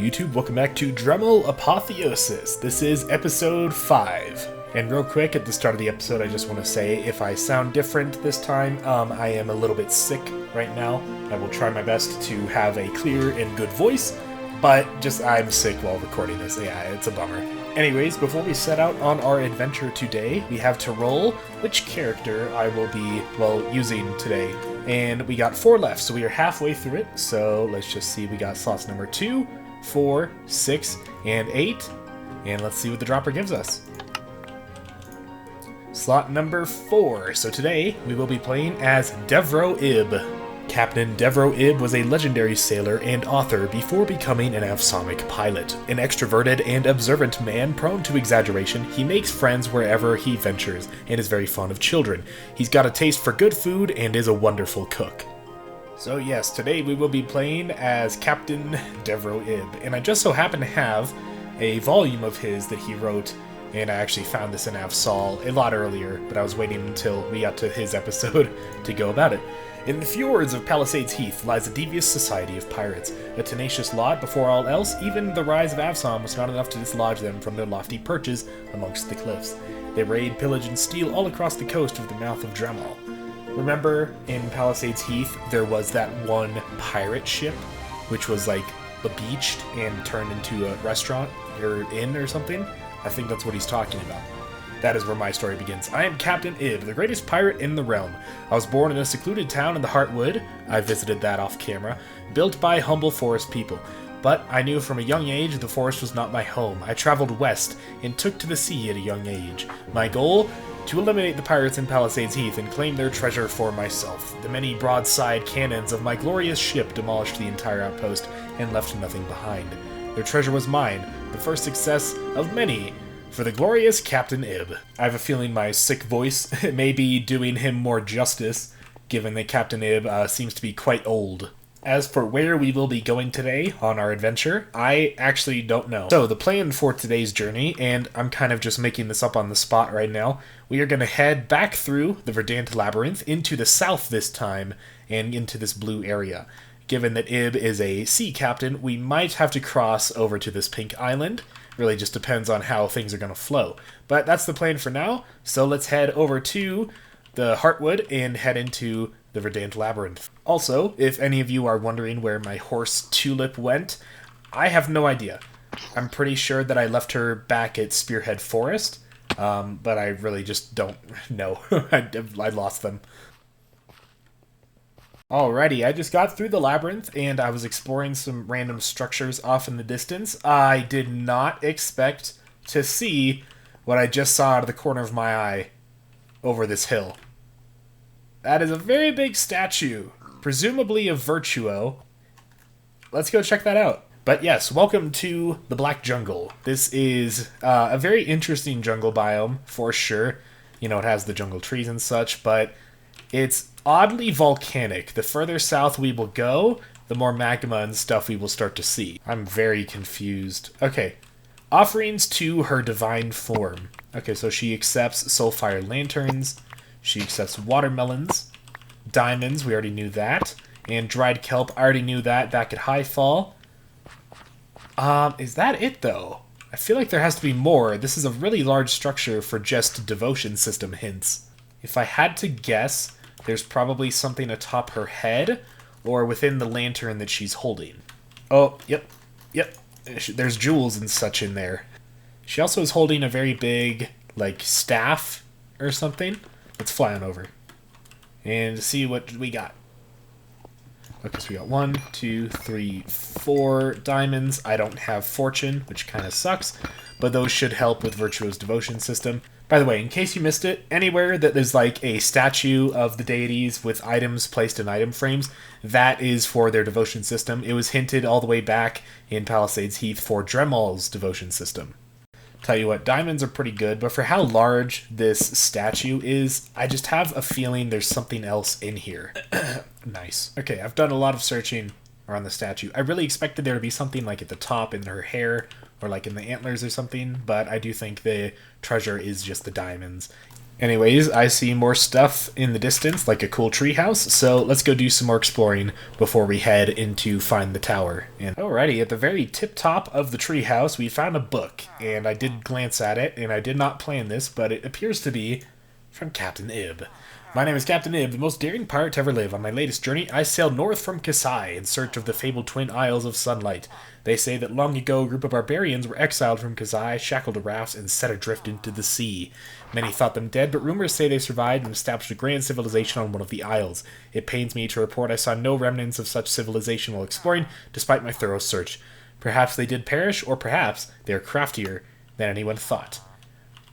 YouTube? Welcome back to Drehmal Apotheosis. This is episode 5. And real quick, at the start of the episode, I just want to say, if I sound different this time, I am a little bit sick right now. I will try my best to have a clear and good voice, but I'm sick while recording this. Yeah, it's a bummer. Anyways, before we set out on our adventure today, we have to roll which character I will be, using today. And we got 4 left, so we are halfway through it. So let's just see, we got slots number 2, 4, 6, and 8. And let's see what the dropper gives us. Slot number 4. So today, we will be playing as Virtuo Ib. Captain Virtuo Ib was a legendary sailor and author before becoming an Avsonic pilot. An extroverted and observant man prone to exaggeration, he makes friends wherever he ventures and is very fond of children. He's got a taste for good food and is a wonderful cook. So yes, today we will be playing as Captain Virtuo Ib, and I just so happen to have a volume of his that he wrote, and I actually found this in Avsol a lot earlier, but I was waiting until we got to his episode to go about it. In the fjords of Palisades Heath lies a devious society of pirates, a tenacious lot before all else. Even the rise of Avsom was not enough to dislodge them from their lofty perches amongst the cliffs. They raid, pillage, and steal all across the coast of the mouth of Drehmal. Remember, in Palisades Heath, there was that one pirate ship, which was like beached and turned into a restaurant or inn or something? I think that's what he's talking about. That is where my story begins. I am Captain Ib, the greatest pirate in the realm. I was born in a secluded town in the Heartwood. I visited that off camera. Built by humble forest people. But I knew from a young age the forest was not my home. I traveled west and took to the sea at a young age. My goal? To eliminate the pirates in Palisades Heath and claim their treasure for myself. The many broadside cannons of my glorious ship demolished the entire outpost and left nothing behind. Their treasure was mine, the first success of many for the glorious Captain Ib. I have a feeling my sick voice may be doing him more justice, given that Captain Ib seems to be quite old. As for where we will be going today on our adventure, I actually don't know. So the plan for today's journey, and I'm kind of just making this up on the spot right now, we are going to head back through the Verdant Labyrinth into the south this time, and into this blue area. Given that Ib is a sea captain, we might have to cross over to this pink island. Really just depends on how things are going to flow. But that's the plan for now, so let's head over to the Heartwood and head into the Verdant Labyrinth. Also, if any of you are wondering where my horse Tulip went, I have no idea. I'm pretty sure that I left her back at Spearhead Forest, but I really just don't know. I lost them. Alrighty, I just got through the labyrinth, and I was exploring some random structures off in the distance. I did not expect to see what I just saw out of the corner of my eye over this hill. That is a very big statue, presumably of Virtuo. Let's go check that out. But yes, welcome to the Black Jungle. This is a very interesting jungle biome, for sure. You know, it has the jungle trees and such, but it's oddly volcanic. The further south we will go, the more magma and stuff we will start to see. I'm very confused. Okay. Offerings to her divine form. Okay, so she accepts soulfire lanterns. She accepts watermelons. Diamonds, we already knew that. And dried kelp, I already knew that back at Highfall. Is that it, though? I feel like there has to be more. This is a really large structure for just devotion system hints. If I had to guess, there's probably something atop her head, or within the lantern that she's holding. Oh, yep. There's jewels and such in there. She also is holding a very big, staff or something. Let's fly on over and see what we got. Okay, so we got 1, 2, 3, 4 diamonds. I don't have fortune, which kind of sucks, but those should help with Virtuo's devotion system. By the way, in case you missed it, anywhere that there's a statue of the deities with items placed in item frames, that is for their devotion system. It was hinted all the way back in Palisades Heath for Drehmal's devotion system. Tell you what, diamonds are pretty good, but for how large this statue is, I just have a feeling there's something else in here. Nice. Okay, I've done a lot of searching around the statue. I really expected there to be something at the top in her hair, or in the antlers or something, but I do think the treasure is just the diamonds. Anyways, I see more stuff in the distance, like a cool treehouse, so let's go do some more exploring before we head into find the tower. And alrighty, at the very tip top of the treehouse, we found a book, and I did glance at it, and I did not plan this, but it appears to be from Captain Ib. My name is Captain Ib, the most daring pirate to ever live. On my latest journey, I sailed north from Kasai in search of the fabled Twin Isles of Sunlight. They say that long ago a group of barbarians were exiled from Kasai, shackled to rafts, and set adrift into the sea. Many thought them dead, but rumors say they survived and established a grand civilization on one of the isles. It pains me to report I saw no remnants of such civilization while exploring, despite my thorough search. Perhaps they did perish, or perhaps they are craftier than anyone thought.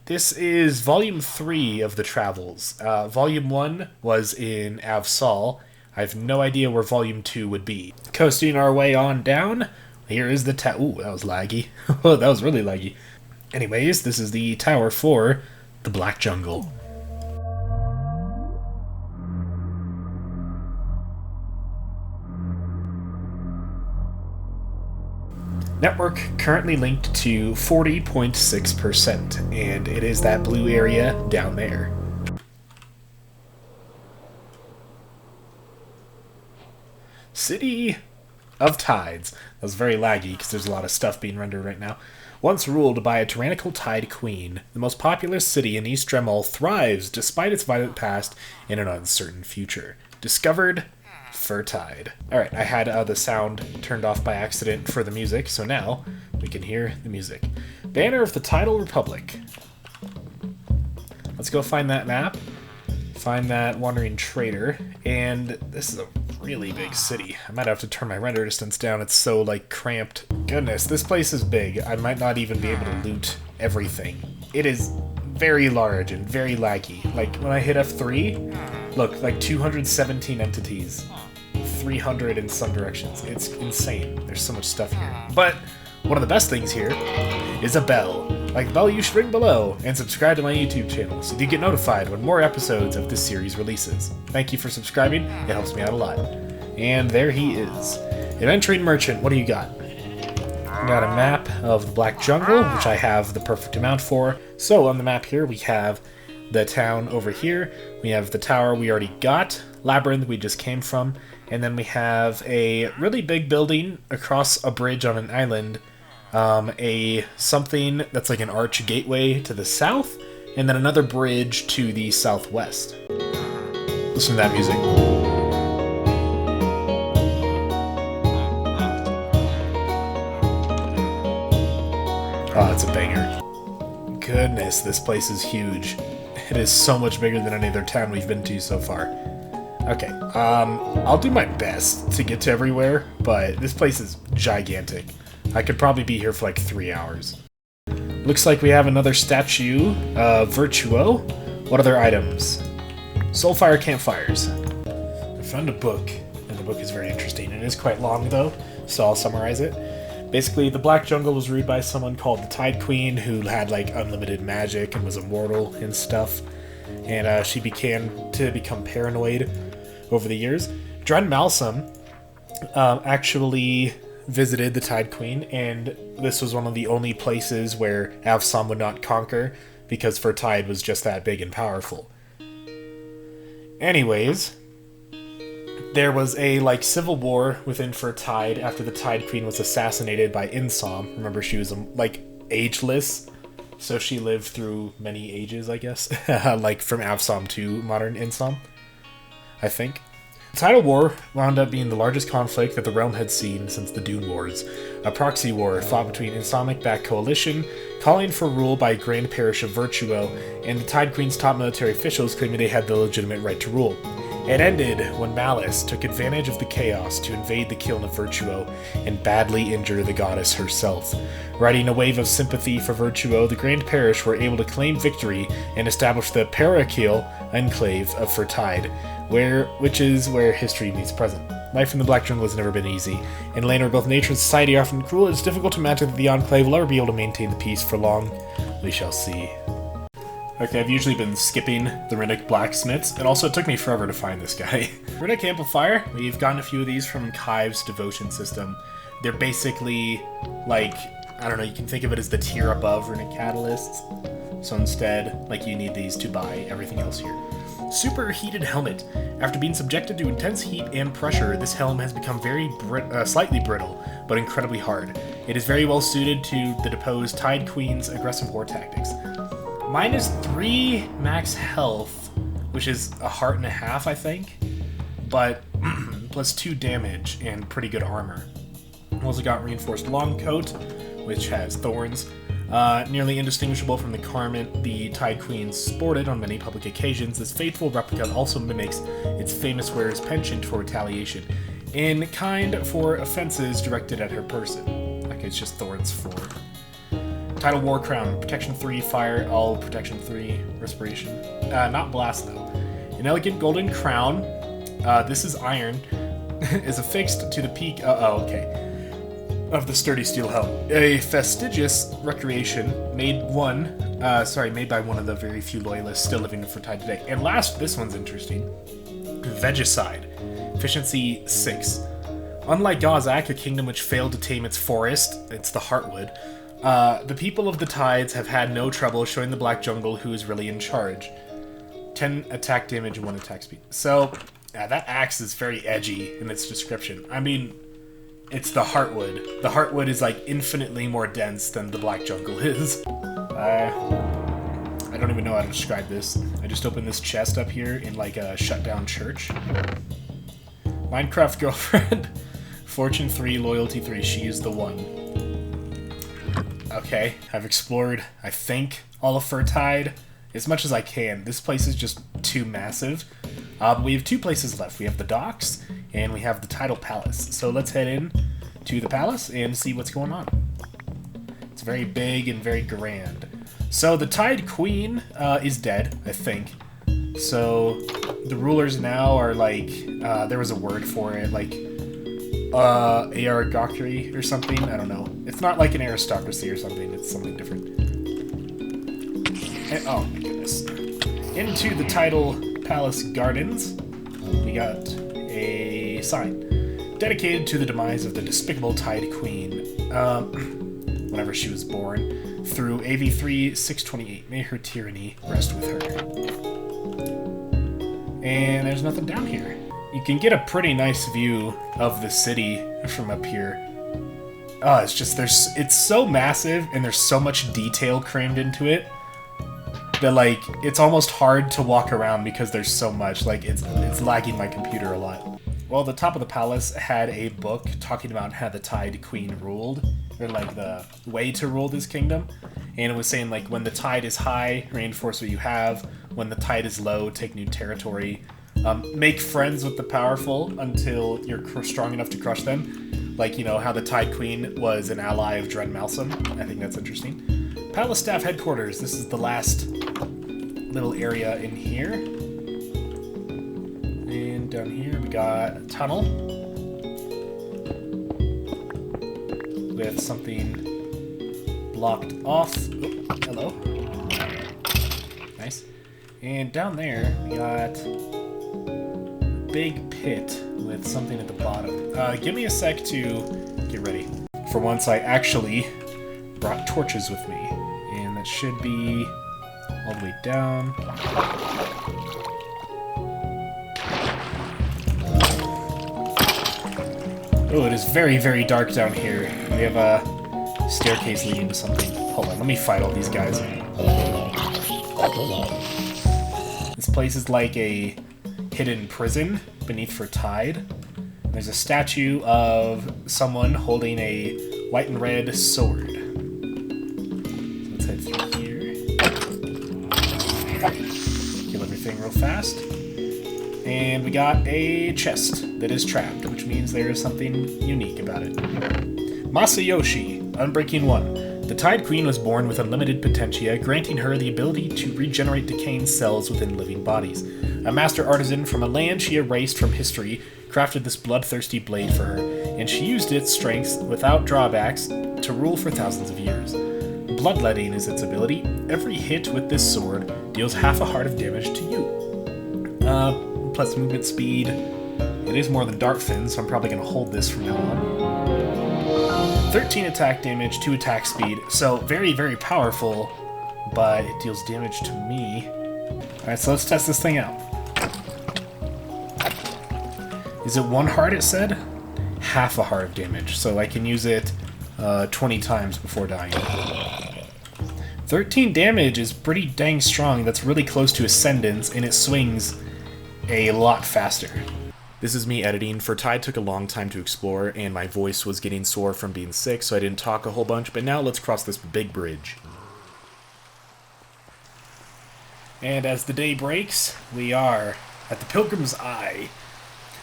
This is Volume 3 of the Travels. Volume 1 was in Avsal. I have no idea where Volume 2 would be. Coasting our way on down, here is the tower. Ooh, that was laggy. Oh, that was really laggy. Anyways, this is the tower for the Black Jungle. Network currently linked to 40.6%, and it is that blue area down there. City of Tides. That was very laggy because there's a lot of stuff being rendered right now. Once ruled by a tyrannical Tide Queen, the most populous city in East Drehmal thrives despite its violent past and an uncertain future. Discovered for Tide. Alright, I had the sound turned off by accident for the music, so now we can hear the music. Banner of the Tidal Republic. Let's go find that map, find that wandering trader, and this is a really big city. I might have to turn my render distance down, it's so, like, cramped. Goodness, this place is big. I might not even be able to loot everything. It is very large and very laggy. Like, when I hit F3, look, like 217 entities. 300 in some directions. It's insane. There's so much stuff here. But one of the best things here is a bell. Like the bell you should ring below, and subscribe to my YouTube channel so that you get notified when more episodes of this series releases. Thank you for subscribing. It helps me out a lot. And there he is. Adventuring Merchant, what do you got? Got a map of the Black Jungle, which I have the perfect amount for. So on the map here we have the town over here. We have the tower we already got. Labyrinth we just came from. And then we have a really big building across a bridge on an island. Something that's like an arch gateway to the south. And then another bridge to the southwest. Listen to that music. Oh, it's a banger. Goodness, this place is huge. It is so much bigger than any other town we've been to so far. Okay, I'll do my best to get to everywhere, but this place is gigantic. I could probably be here for like 3 hours. Looks like we have another statue of Virtuo. What other items? Soulfire campfires. I found a book, and the book is very interesting. It is quite long though, so I'll summarize it. Basically, the Black Jungle was ruled by someone called the Tide Queen, who had like unlimited magic and was immortal and stuff. And she began to become paranoid over the years. Drehmal actually visited the Tide Queen, and this was one of the only places where Avsam would not conquer, because Tide was just that big and powerful. Anyways, there was a civil war within Tide after the Tide Queen was assassinated by Insom. Remember, she was ageless, so she lived through many ages, I guess. Like from Avsam to modern Insom, I think. The Tidal War wound up being the largest conflict that the realm had seen since the Dune Wars, a proxy war fought between Insomic-backed coalition calling for rule by Grand Parish of Virtuo, and the Tide Queen's top military officials claiming they had the legitimate right to rule. It ended when Malice took advantage of the chaos to invade the kiln of Virtuo and badly injure the goddess herself. Riding a wave of sympathy for Virtuo, the Grand Parish were able to claim victory and establish the Parakiel enclave of Tide, which is where history meets present. Life in the Black Jungle has never been easy. In a land where both nature and society are often cruel, it's difficult to imagine that the Enclave will ever be able to maintain the peace for long. We shall see. Okay, I've usually been skipping the Riddick blacksmiths, and also it took me forever to find this guy. Riddick amplifier, we've gotten a few of these from Kai's devotion system. They're basically, I don't know, you can think of it as the tier above Riddick catalysts. So instead, like, you need these to buy everything else here. Superheated helmet. After being subjected to intense heat and pressure, this helm has become very slightly brittle, but incredibly hard. It is very well suited to the deposed Tide Queen's aggressive war tactics. -3 max health, which is a heart and a half, I think, but +2 damage and pretty good armor. Also got reinforced long coat, which has thorns. Nearly indistinguishable from the garment the Tide Queen sported on many public occasions, this faithful replica also mimics its famous wearer's penchant for retaliation, in kind for offenses directed at her person. Like, it's just thorns for. Title War Crown, Protection 3, Fire, all Protection 3, Respiration. Not Blast, though. An elegant golden crown, this is iron, is affixed to the peak, of the sturdy steel helm. A fastidious recreation made by one of the very few loyalists still living for Tide today. And last, this one's interesting. Vegicide. Efficiency 6. Unlike Gazak, a kingdom which failed to tame its forest, it's the Heartwood, the people of the Tides have had no trouble showing the Black Jungle who is really in charge. 10 attack damage and 1 attack speed. So, yeah, that axe is very edgy in its description. I mean, it's the Heartwood. The Heartwood is, like, infinitely more dense than the Black Jungle is. I don't even know how to describe this. I just opened this chest up here in, like, a shut-down church. Minecraft girlfriend. Fortune 3, loyalty 3. She is the one. Okay, I've explored, I think, all of Furtide as much as I can. This place is just too massive. We have 2 places left. We have the docks, and we have the Tidal Palace. So let's head in to the palace and see what's going on. It's very big and very grand. So the Tide Queen is dead, I think. So the rulers now are like, there was a word for it, like aristocracy or something. I don't know. It's not like an aristocracy or something. It's something different. And, oh my goodness. Into the Tidal Palace Gardens, we got a sign. Dedicated to the demise of the despicable Tide Queen, whenever she was born, through AV3 628. May her tyranny rest with her. And there's nothing down here. You can get a pretty nice view of the city from up here. Oh, it's just, it's so massive and there's so much detail crammed into it that, like, it's almost hard to walk around because there's so much. Like, it's lagging my computer a lot. Well, the top of the palace had a book talking about how the Tide Queen ruled, or like the way to rule this kingdom. And it was saying, like, when the tide is high, reinforce what you have. When the tide is low, take new territory. Make friends with the powerful until you're strong enough to crush them. Like, you know, how the Tide Queen was an ally of Drehmal. I think that's interesting. Palace Staff Headquarters. This is the last little area in here. And down here we got a tunnel with something blocked off. Oh, hello. Nice. And down there we got a big pit with something at the bottom. Give me a sec to get ready. For once, I actually brought torches with me, and that should be all the way down. Oh, it is very, very dark down here. We have a staircase leading to something. Hold on, let me fight all these guys. This place is like a hidden prison beneath for Tide. There's a statue of someone holding a white and red sword. So let's head through here. Kill everything real fast. And we got a chest that is trapped, which means there is something unique about it. Masayoshi, Unbreaking 1. The Tide Queen was born with unlimited potentia, granting her the ability to regenerate decaying cells within living bodies. A master artisan from a land she erased from history crafted this bloodthirsty blade for her, and she used its strengths without drawbacks to rule for thousands of years. Bloodletting is its ability. Every hit with this sword deals half a heart of damage to you. Plus movement speed. It is more than Darkfin, so I'm probably going to hold this from now on. 13 attack damage, 2 attack speed, so very, very powerful, but it deals damage to me. Alright, so let's test this thing out. Is it 1 heart, it said? Half a heart of damage, so I can use it 20 times before dying. 13 damage is pretty dang strong. That's really close to Ascendance, and it swings a lot faster. This is me editing. For Tide took a long time to explore, and my voice was getting sore from being sick, so I didn't talk a whole bunch, but now let's cross this big bridge. And as the day breaks, we are at the Pilgrim's Eye.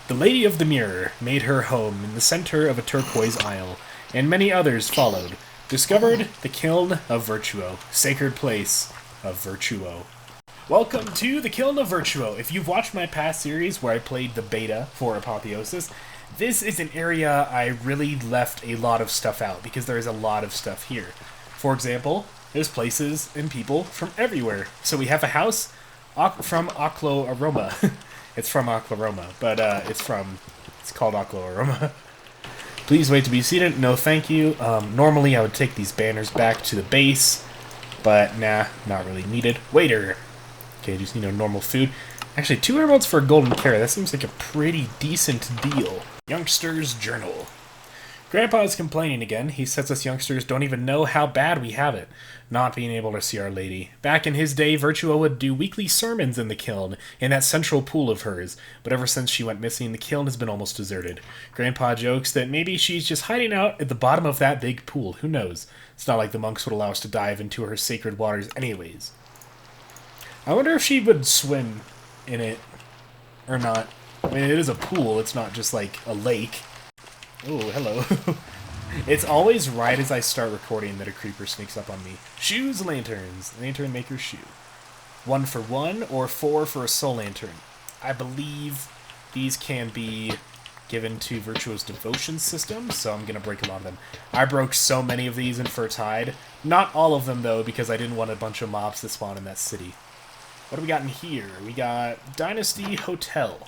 The Lady of the Mirror made her home in the center of a turquoise isle, and many others followed. Discovered the Kiln of Virtuo, sacred place of Virtuo. Welcome to the Kiln of Virtuo. If you've watched my past series where I played the beta for Apotheosis, this is an area I really left a lot of stuff out because there is a lot of stuff here. For example, there's places and people from everywhere. So we have a house from Oclo Aroma. It's from Oclaroma, but it's called Oclo Aroma. Please wait to be seated. No, thank you. Normally I would take these banners back to the base, but nah, not really needed. Waiter. Okay, just normal food. Actually, 2 emeralds for a golden carrot. That seems like a pretty decent deal. Youngster's Journal. Grandpa's complaining again. He says us youngsters don't even know how bad we have it, not being able to see Our Lady. Back in his day, Virtuo would do weekly sermons in the kiln, in that central pool of hers, but ever since she went missing, the kiln has been almost deserted. Grandpa jokes that maybe she's just hiding out at the bottom of that big pool. Who knows? It's not like the monks would allow us to dive into her sacred waters anyways. I wonder if she would swim in it or not. I mean, it is a pool, it's not just like a lake. Oh, hello. It's always right as I start recording that a creeper sneaks up on me. Shoes, lanterns. Lantern maker's shoe. 1 for 1 or 4 for a soul lantern. I believe these can be given to Virtuo's devotion system, so I'm going to break a lot of them. I broke so many of these in Tide. Not all of them, though, because I didn't want a bunch of mobs to spawn in that city. What do we got in here? We got Dynasty Hotel.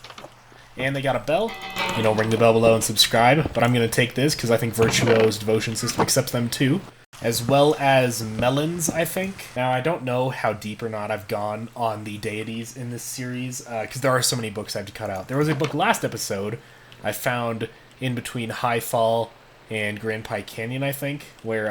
And they got a bell. Ring the bell below and subscribe. But I'm going to take this because I think Virtuo's devotion system accepts them too. As well as melons, I think. Now, I don't know how deep or not I've gone on the deities in this series, because there are so many books I have to cut out. There was a book last episode I found in between Highfall and Grand Pike Canyon, I think, where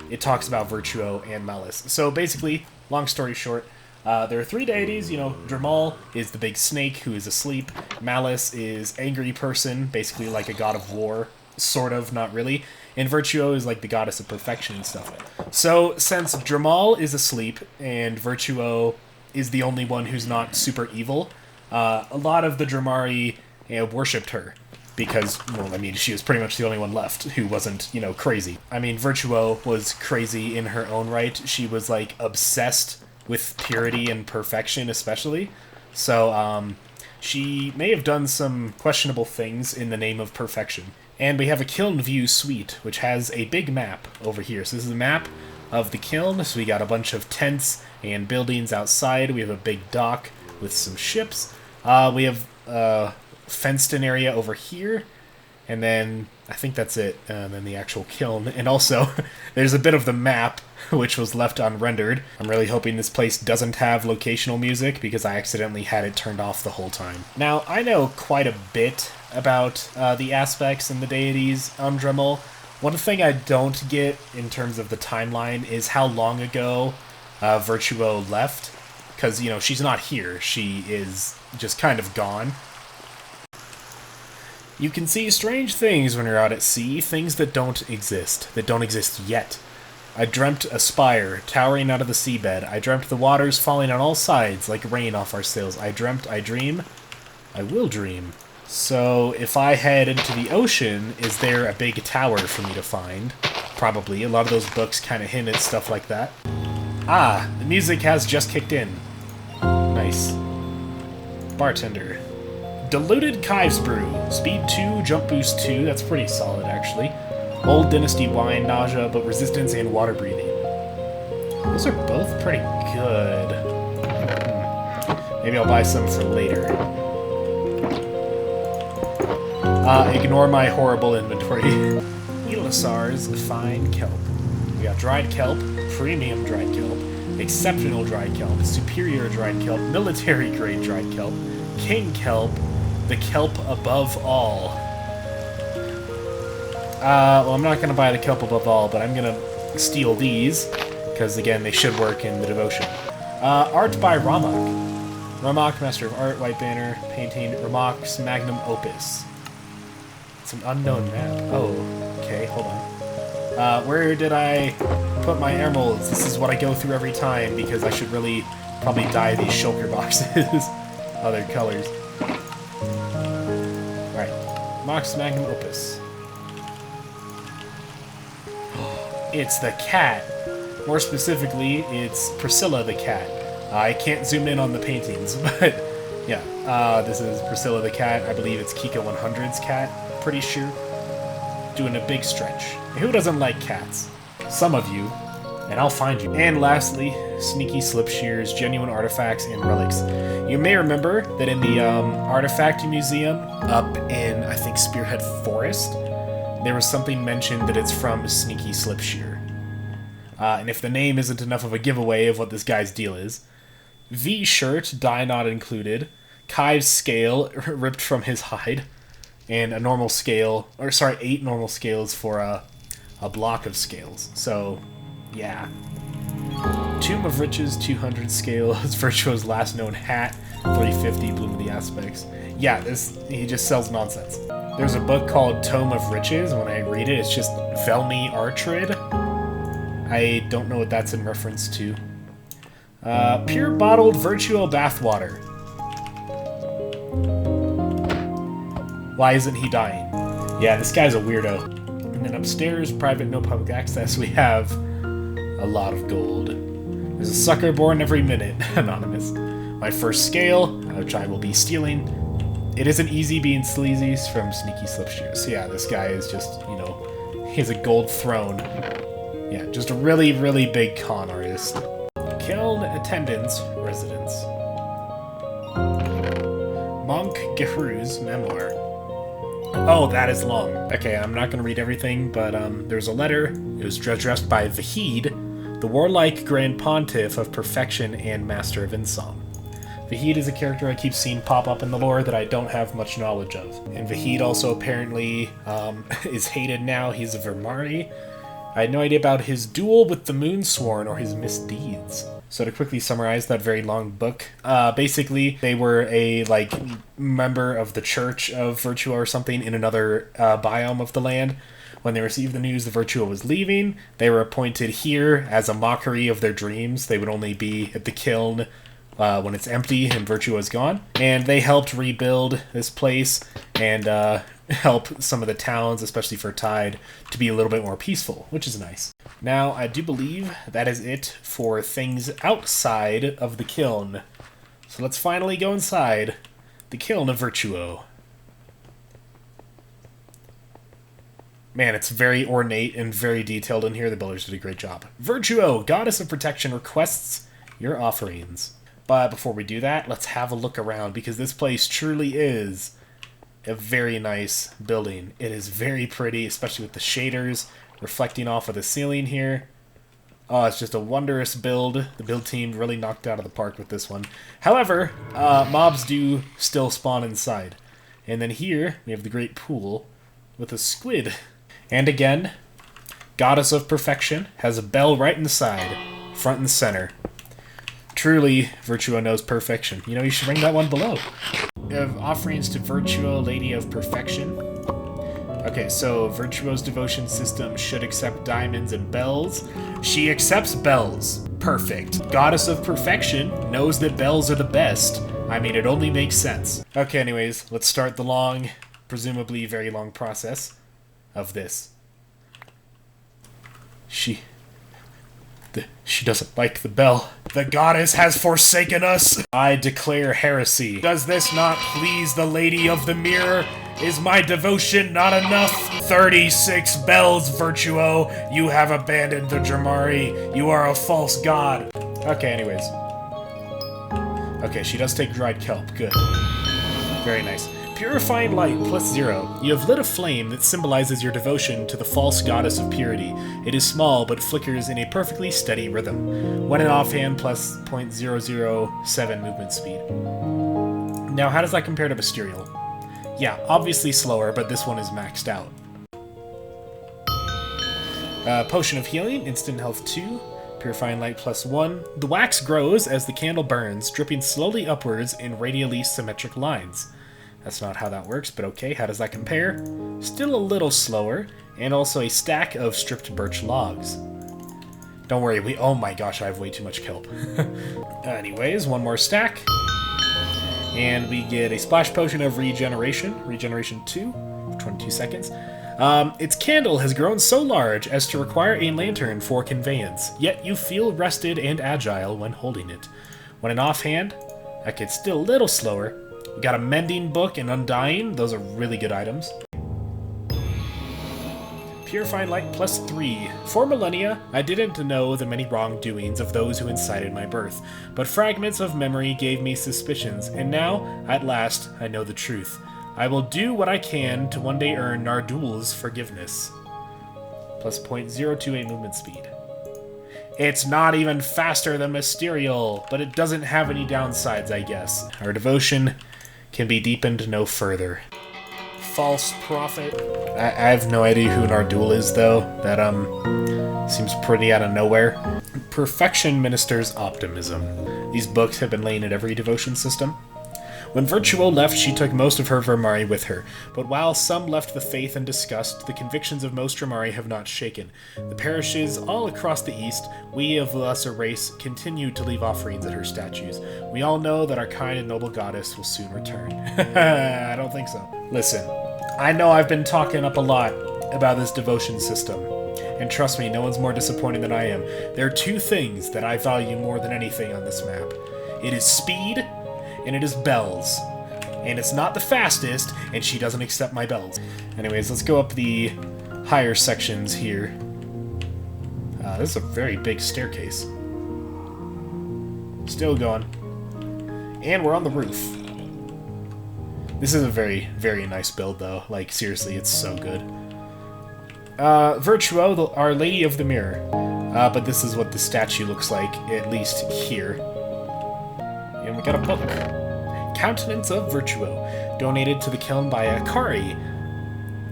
it talks about Virtuo and Malice. So basically, long story short, there are 3 deities. Drehmal is the big snake who is asleep. Malice is angry person, basically like a god of war, sort of, not really. And Virtuo is like the goddess of perfection and stuff. So since Drehmal is asleep and Virtuo is the only one who's not super evil, a lot of the Dremari worshipped her. Because, well, I mean, she was pretty much the only one left who wasn't, crazy. I mean, Virtuo was crazy in her own right. She was, like, obsessed with purity and perfection, especially. So, she may have done some questionable things in the name of perfection. And we have a kiln view suite, which has a big map over here. So this is a map of the kiln. So we got a bunch of tents and buildings outside. We have a big dock with some ships. We have a fenced-in area over here. And then, I think that's it. And then the actual kiln. And also, there's a bit of the map, which was left unrendered. I'm really hoping this place doesn't have locational music, because I accidentally had it turned off the whole time. Now, I know quite a bit about the aspects and the deities on Dremel. One thing I don't get in terms of the timeline is how long ago Virtuo left. Because, she's not here. She is just kind of gone. You can see strange things when you're out at sea, things that don't exist yet. I dreamt a spire towering out of the seabed. I dreamt the waters falling on all sides like rain off our sails. I dreamt, I dream, I will dream. So if I head into the ocean, is there a big tower for me to find? Probably. A lot of those books kind of hint at stuff like that. Ah, the music has just kicked in. Nice. Bartender. Diluted Kives Brew. Speed 2, Jump Boost 2. That's pretty solid, actually. Old Dynasty Wine, Nausea, but Resistance and Water Breathing. Those are both pretty good. Maybe I'll buy some for later. Ignore my horrible inventory. Elisar's Fine Kelp. We got dried kelp, premium dried kelp, exceptional dried kelp, superior dried kelp, military grade dried kelp, king kelp, the kelp above all. Well, I'm not going to buy the kelp above all, but I'm going to steal these, because, again, they should work in the devotion. Art by Ramak. Ramak, Master of Art, White Banner, painting Ramak's Magnum Opus. It's an unknown map. Oh, okay, hold on. Where did I put my emeralds? This is what I go through every time, because I should really probably dye these shulker boxes other colors. Alright, Ramak's Magnum Opus. It's the cat. More specifically, it's Priscilla the cat. I can't zoom in on the paintings, but yeah, this is Priscilla the cat. I believe it's Kika 100's cat, pretty sure. Doing a big stretch. Who doesn't like cats? Some of you, and I'll find you. And lastly, sneaky slip shears, genuine artifacts, and relics. You may remember that in the Artifact Museum up in, I think, Spearhead Forest, there was something mentioned that it's from Sneaky Slip Shear. And if the name isn't enough of a giveaway of what this guy's deal is, V-shirt, dye not included, Kai's scale ripped from his hide, and a normal scale, or sorry, 8 normal scales for a block of scales. So, yeah. Tomb of Riches, 200 scales, Virtuo's last known hat, 350, Bloom of the Aspects. Yeah, he just sells nonsense. There's a book called Tome of Riches, and when I read it, it's just Velmi Artrid. I don't know what that's in reference to. Pure bottled Virtuo bathwater. Why isn't he dying? Yeah, this guy's a weirdo. And then upstairs, private, no public access, we have a lot of gold. There's a sucker born every minute. Anonymous. My first scale, which I will be stealing. It isn't easy being sleazy from Sneaky Slip Shears. So yeah, this guy is just, you know, he has a gold throne. Yeah, just a really, really big con artist. Kiln attendance residence. Monk Gehr's memoir. Oh, that is long. Okay, I'm not going to read everything, but there's a letter. It was addressed by Vahid, the warlike Grand Pontiff of Perfection and Master of Insong. Vahid is a character I keep seeing pop up in the lore that I don't have much knowledge of. And Vahid also apparently is hated now. He's a Vermari. I had no idea about his duel with the Moonsworn or his misdeeds. So to quickly summarize that very long book, basically they were a member of the Church of Virtuo or something in another biome of the land. When they received the news the Virtuo was leaving, they were appointed here as a mockery of their dreams. They would only be at the kiln when it's empty and Virtuo is gone. And they helped rebuild this place and help some of the towns, especially for Tide, to be a little bit more peaceful, which is nice. Now, I do believe that is it for things outside of the kiln. So let's finally go inside the kiln of Virtuo. Man, it's very ornate and very detailed in here. The builders did a great job. Virtuo, Goddess of Protection, requests your offerings. But before we do that, let's have a look around, because this place truly is a very nice building. It is very pretty, especially with the shaders reflecting off of the ceiling here. Oh, it's just a wondrous build. The build team really knocked out of the park with this one. However, mobs do still spawn inside. And then here, we have the great pool with a squid. And again, Goddess of Perfection has a bell right inside, front and center. Truly, Virtuo knows perfection. You know, you should ring that one below. We have offerings to Virtuo, Lady of Perfection. Okay, so Virtuo's devotion system should accept diamonds and bells. She accepts bells. Perfect. Goddess of Perfection knows that bells are the best. I mean, it only makes sense. Okay, anyways, let's start the long, presumably very long process of this. She doesn't like the bell. The goddess has forsaken us. I declare heresy. Does this not please the Lady of the Mirror? Is my devotion not enough? 36 bells, Virtuo. You have abandoned the Drehmal. You are a false god. Okay, anyways. Okay, she does take dried kelp. Good. Very nice. Purifying light +0. You have lit a flame that symbolizes your devotion to the false goddess of purity. It is small, but flickers in a perfectly steady rhythm. When in offhand, plus 0.007 movement speed. Now, how does that compare to Mysterial? Yeah, obviously slower, but this one is maxed out. Potion of Healing, instant health 2. Purifying light +1. The wax grows as the candle burns, dripping slowly upwards in radially symmetric lines. That's not how that works, but okay, how does that compare? Still a little slower, and also a stack of stripped birch logs. Don't worry, oh my gosh, I have way too much kelp. Anyways, one more stack. And we get a splash potion of regeneration, regeneration 2, for 22 seconds. Its candle has grown so large as to require a lantern for conveyance, yet you feel rested and agile when holding it. When in offhand, that gets still a little slower. We got a mending book and undying, those are really good items. Purifying light +3. For millennia, I didn't know the many wrongdoings of those who incited my birth, but fragments of memory gave me suspicions, and now, at last, I know the truth. I will do what I can to one day earn Nardul's forgiveness. Plus 0.028 movement speed. It's not even faster than Mysterial, but it doesn't have any downsides, I guess. Our devotion can be deepened no further. False prophet. I have no idea who Nardul is, though. That, seems pretty out of nowhere. Perfection ministers optimism. These books have been laying at every devotion system. When Virtuo left, she took most of her Vermari with her, but while some left the faith in disgust, the convictions of most Vermari have not shaken. The parishes all across the east, we of the lesser race, continue to leave offerings at her statues. We all know that our kind and noble goddess will soon return. I don't think so. Listen, I know I've been talking up a lot about this devotion system, and trust me, no one's more disappointed than I am. There are two things that I value more than anything on this map. It is speed, and it is bells. And it's not the fastest, and she doesn't accept my bells. Anyways, let's go up the higher sections here. This is a very big staircase. Still going. And we're on the roof. This is a very, very nice build, though. Like, seriously, it's so good. Virtuo, Our Lady of the Mirror. But this is what the statue looks like, at least here. And we got a book. Countenance of Virtuo, donated to the kiln by Akari.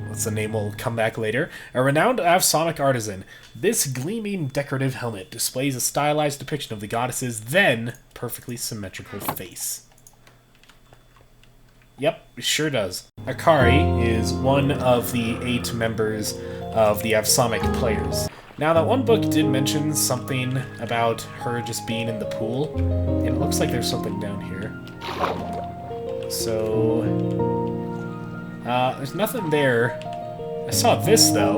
What's the name will come back later. A renowned Avsonic artisan. This gleaming decorative helmet displays a stylized depiction of the goddess's then perfectly symmetrical face. Yep, it sure does. Akari is one of the 8 members of the Avsonic players. Now, that one book did mention something about her just being in the pool, and it looks like there's something down here. So, there's nothing there. I saw this, though.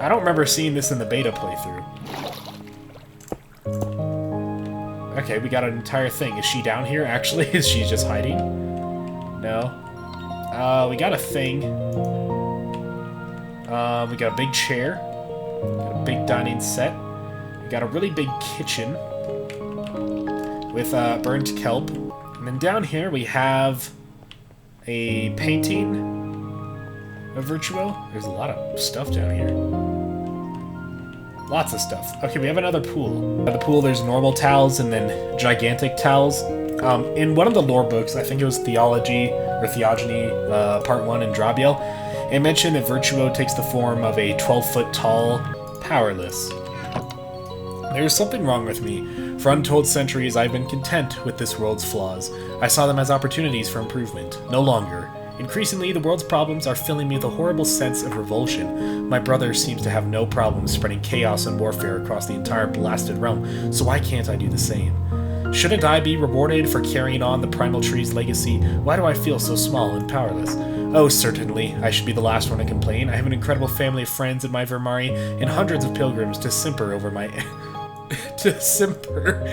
I don't remember seeing this in the beta playthrough. Okay, we got an entire thing. Is she down here, actually? Is she just hiding? No. We got a thing. We got a big chair. Got a big dining set. We got a really big kitchen with burnt kelp. And then down here we have a painting of Virtuo. There's a lot of stuff down here. Lots of stuff. Okay, we have another pool. At the pool, there's normal towels and then gigantic towels. In one of the lore books, I think it was Theology or Theogony, Part 1 in Drabiel, it mentioned that Virtuo takes the form of a 12-foot tall, powerless. There's something wrong with me. For untold centuries, I've been content with this world's flaws. I saw them as opportunities for improvement. No longer. Increasingly, the world's problems are filling me with a horrible sense of revulsion. My brother seems to have no problem spreading chaos and warfare across the entire blasted realm, so why can't I do the same? Shouldn't I be rewarded for carrying on the Primal Tree's legacy? Why do I feel so small and powerless? Oh, certainly, I should be the last one to complain. I have an incredible family of friends in my Vermari, and hundreds of pilgrims to simper over my... to simper.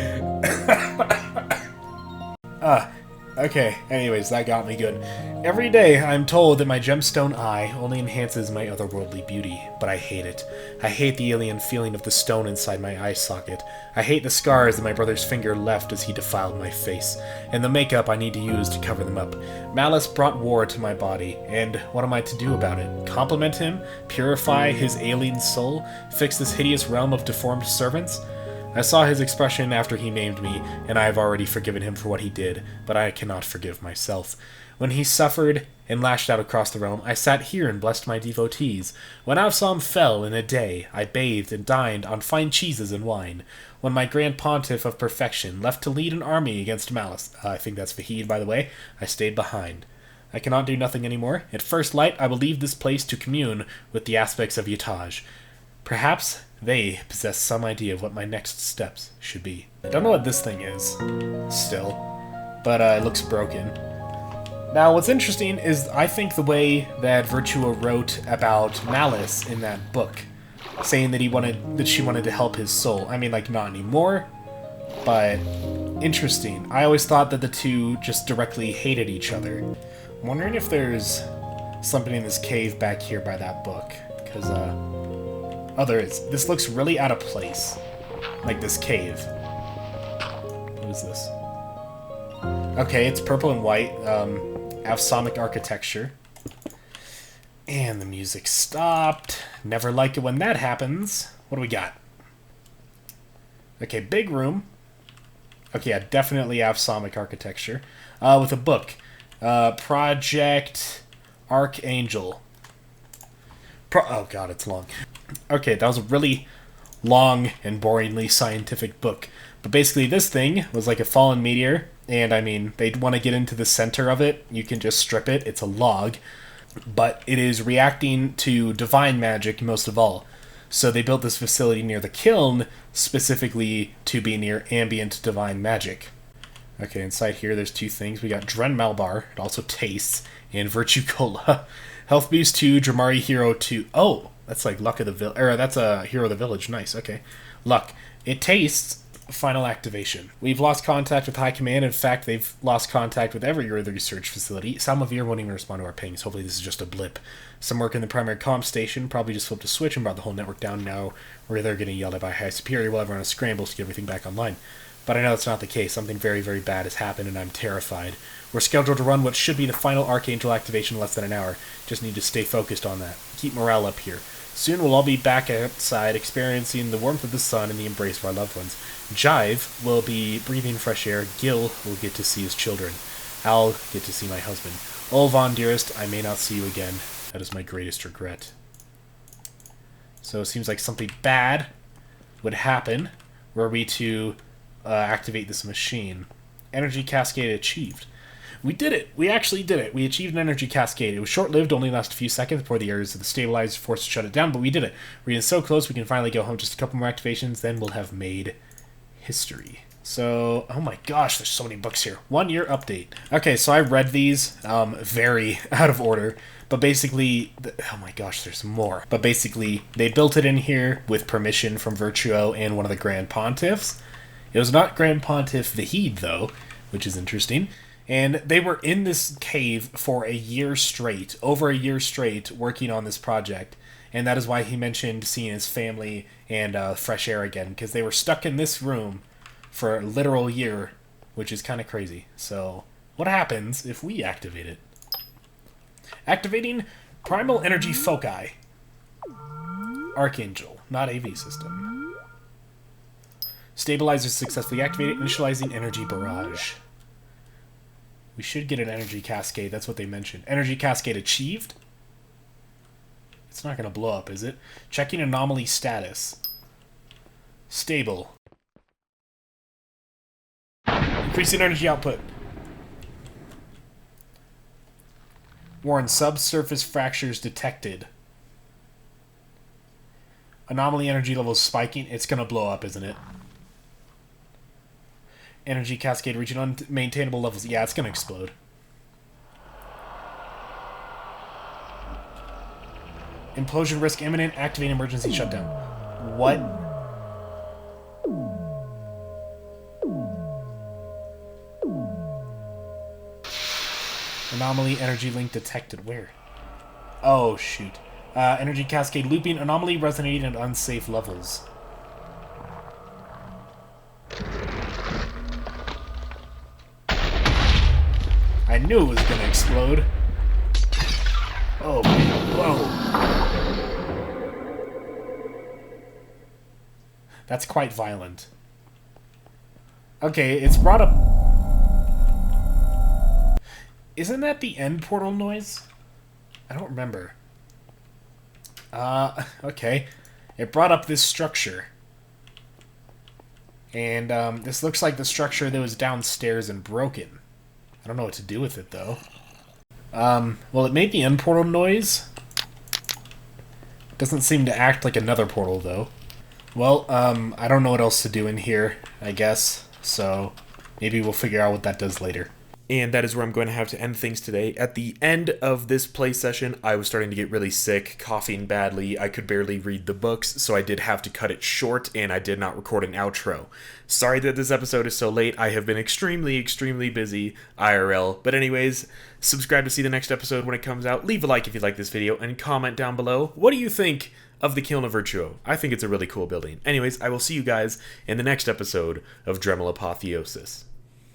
Okay, anyways, that got me good. Every day, I'm told that my gemstone eye only enhances my otherworldly beauty, but I hate it. I hate the alien feeling of the stone inside my eye socket. I hate the scars that my brother's finger left as he defiled my face, and the makeup I need to use to cover them up. Malice brought war to my body, and what am I to do about it? Compliment him? Purify his alien soul? Fix this hideous realm of deformed servants? I saw his expression after he named me, and I have already forgiven him for what he did, but I cannot forgive myself. When he suffered and lashed out across the realm, I sat here and blessed my devotees. When Avsom fell in a day, I bathed and dined on fine cheeses and wine. When my Grand Pontiff of Perfection left to lead an army against Malice, I think that's Vahid, by the way, I stayed behind. I cannot do nothing anymore. At first light, I will leave this place to commune with the aspects of Yataj. Perhaps they possess some idea of what my next steps should be. I don't know what this thing is, still, but it looks broken. Now, what's interesting is I think the way that Virtuo wrote about Malice in that book, saying that she wanted to help his soul. I mean, like, not anymore, but interesting. I always thought that the two just directly hated each other. I'm wondering if there's something in this cave back here by that book, because, oh, there is. This looks really out of place. Like this cave. What is this? Okay, it's purple and white. Avsomic architecture. And the music stopped. Never like it when that happens. What do we got? Okay, big room. Okay, yeah, definitely Avsomic architecture. With a book. Project Archangel. Oh god, it's long. Okay, that was a really long and boringly scientific book. But basically this thing was like a fallen meteor, and I mean, they'd want to get into the center of it. You can just strip it. It's a log. But it is reacting to divine magic most of all. So they built this facility near the kiln specifically to be near ambient divine magic. Okay, inside here there's two things. We got Drehmal bar, it also tastes, and Virtue Cola. Health boost 2, Dramari Hero 2. Oh, that's like Luck of the Village. Or that's a Hero of the Village. Nice, okay. Luck. It tastes. Final activation. We've lost contact with High Command. In fact, they've lost contact with every other research facility. Salmavier won't even respond to our pings. Hopefully this is just a blip. Some work in the primary comm station probably just flipped a switch and brought the whole network down now, where they're getting yelled at by High Superior while everyone scrambles to get everything back online. But I know that's not the case. Something very, very bad has happened, and I'm terrified. We're scheduled to run what should be the final Archangel activation in less than an hour. Just need to stay focused on that. Keep morale up here. Soon we'll all be back outside, experiencing the warmth of the sun and the embrace of our loved ones. Jive will be breathing fresh air. Gil will get to see his children. I'll get to see my husband. Olvan, dearest, I may not see you again. That is my greatest regret. So it seems like something bad would happen were we to activate this machine. Energy cascade achieved. We did it! We actually did it! We achieved an energy cascade. It was short-lived, only lasted a few seconds before the errors of the stabilizer forced to shut it down, but we did it. We're getting so close we can finally go home. Just a couple more activations, then we'll have made history. So, oh my gosh, there's so many books here. 1 year update. Okay, so I read these very out of order, but basically, oh my gosh, there's more. But basically, they built it in here with permission from Virtuo and one of the Grand Pontiffs. It was not Grand Pontiff Vahid, though, which is interesting. And they were in this cave for a year straight, over a year straight, working on this project. And that is why he mentioned seeing his family and fresh air again, because they were stuck in this room for a literal year, which is kind of crazy. So, what happens if we activate it? Activating Primal Energy Foci. Archangel, not AV system. Stabilizer successfully activated, initializing Energy Barrage. We should get an energy cascade. That's what they mentioned. Energy cascade achieved. It's not going to blow up, is it? Checking anomaly status. Stable. Increasing energy output. Warn, subsurface fractures detected. Anomaly energy levels spiking. It's going to blow up, isn't it? Energy cascade reaching unmaintainable levels. Yeah, it's going to explode. Implosion risk imminent. Activate emergency shutdown. What? Anomaly, energy link detected. Where? Oh, shoot. Energy cascade looping, anomaly resonating at unsafe levels. I knew it was gonna explode. Oh, whoa. That's quite violent. Okay, it's brought up... Isn't that the end portal noise? I don't remember. Okay. It brought up this structure. And, this looks like the structure that was downstairs and broken. I don't know what to do with it, though. Well, it made the end portal noise. Doesn't seem to act like another portal, though. Well, I don't know what else to do in here, I guess. So, maybe we'll figure out what that does later. And that is where I'm going to have to end things today. At the end of this play session, I was starting to get really sick, coughing badly. I could barely read the books, so I did have to cut it short, and I did not record an outro. Sorry that this episode is so late. I have been extremely, extremely busy IRL. But anyways, subscribe to see the next episode when it comes out. Leave a like if you like this video, and comment down below. What do you think of the Kiln of Virtuo? I think it's a really cool building. Anyways, I will see you guys in the next episode of Drehmal Apotheosis.